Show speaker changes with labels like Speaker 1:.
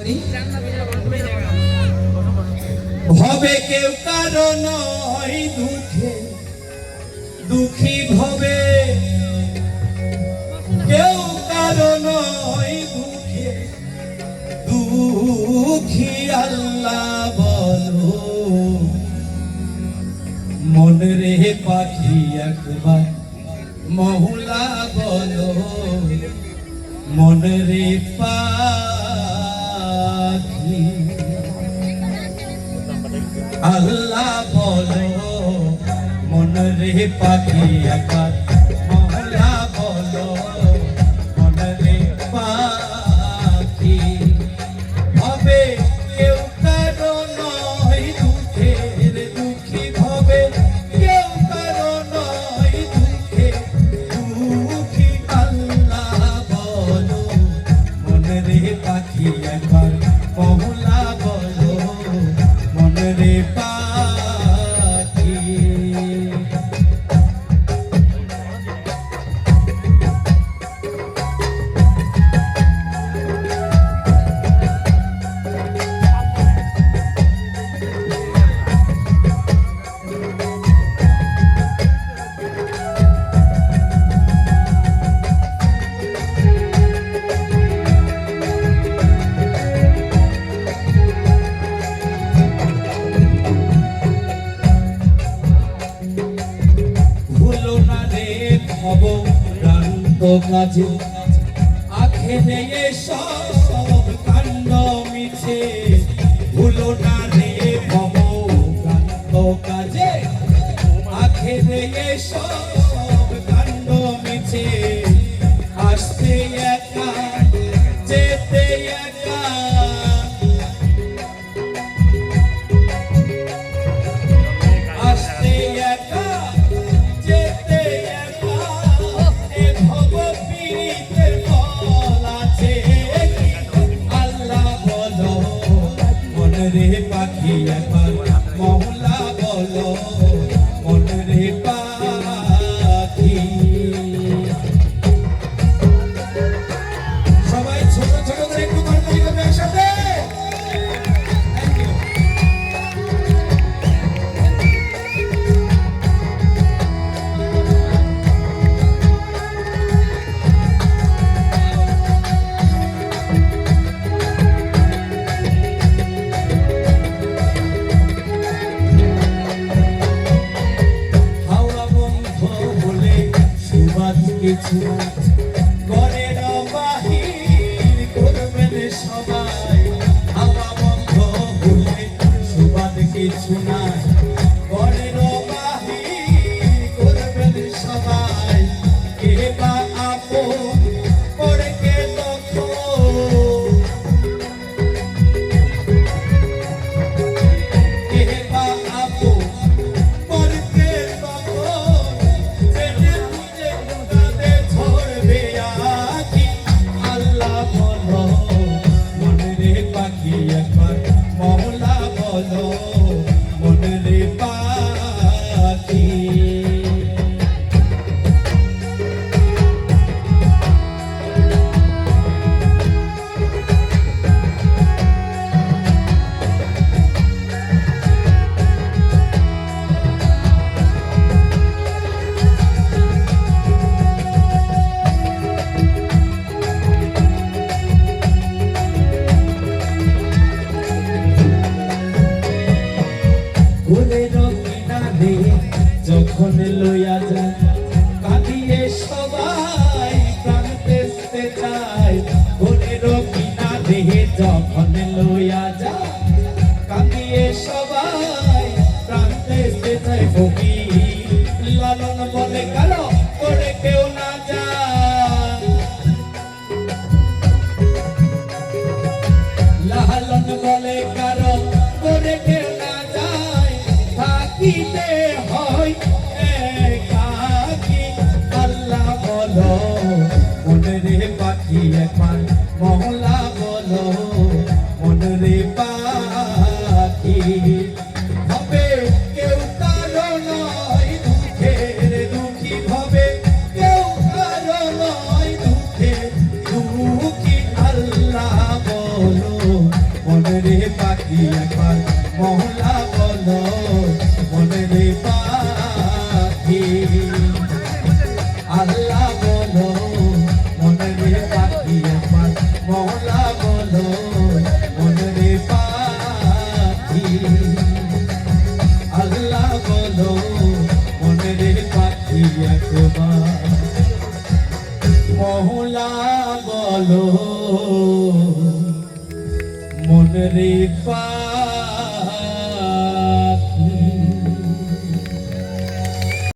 Speaker 1: শুনি। ভবে কেউ কারো নয় দুঃখে দুঃখী ভবে কেউ কারো নয় দুঃখে দুঃখী আল্লাহ বলো মন রে পাখি একবার মহুলা বলো মন রে পাখি আল্লাহ বলো মন রে পাখি একবার মহুলা বলো মন রে পাখি হবে কেউ কারো নয় দুঃখের দুঃখী হবে কেউ কারো নয় দুঃখে দুঃখী আল্লাহ বলো মন রে পাখি একবার মহুলা বলো মন রে পাখি। কাজে আখেরে সব কাণ্ড মিছে ভুলো না রে ভব কাণ্ড কাজে আখেরে সব কাণ্ড মিছে আসতে একা যেতে একা আসতে একা যেতে একা এ ভব পীড়িতের ফল আছে আল্লাহ বলো মন রে পাখি একবার মহুলা বলো মন রে পাখি। সবাই ছোট ছোট করে একটু করতালি করবে একসাথে। কিছু ঘরের বাহির করবেন সবাই হাওয়া বন্ধ হলে সুবাদ কিছু নাই ঘরের বাহির করবেন সবাই কে বা আপন করে কে তখন কে বা আপন করে কে তখন জেনে বুঝে ধরবে আকি আল্লাহ বলো মন রে পাখি একবার মহুলা বলো মন রে পাখি। যখন লইয়া যায় কাঁদিয়ে সবাই প্রাণ বেচতে চায় ঘরের কিনারে যখন লইয়া যায় কাঁদিয়ে সবাই প্রাণ বেচতে চায় ফকির লালন বলে কালো করে কেউ না যায় লালন বলে কারো করে কেউ না যায় থাকিতে হয় একাকী আল্লাহ বলো মন রে পাখি একবার মহলা বলো মন রে পাখি হবে কেউ কারো নয় দুঃখের দুঃখী হবে কেউ কারো নয় দুঃখের দুঃখী আল্লাহ বলো মনরে পাখি একবার মহলা বলো মনরে পাখি আল্লাহ বলো মনরে পাখি একবার মহলা বলো মনরে পাখি আল্লাহ বলো মনরে পাখি একবার মহলা বলো মনরে পাখি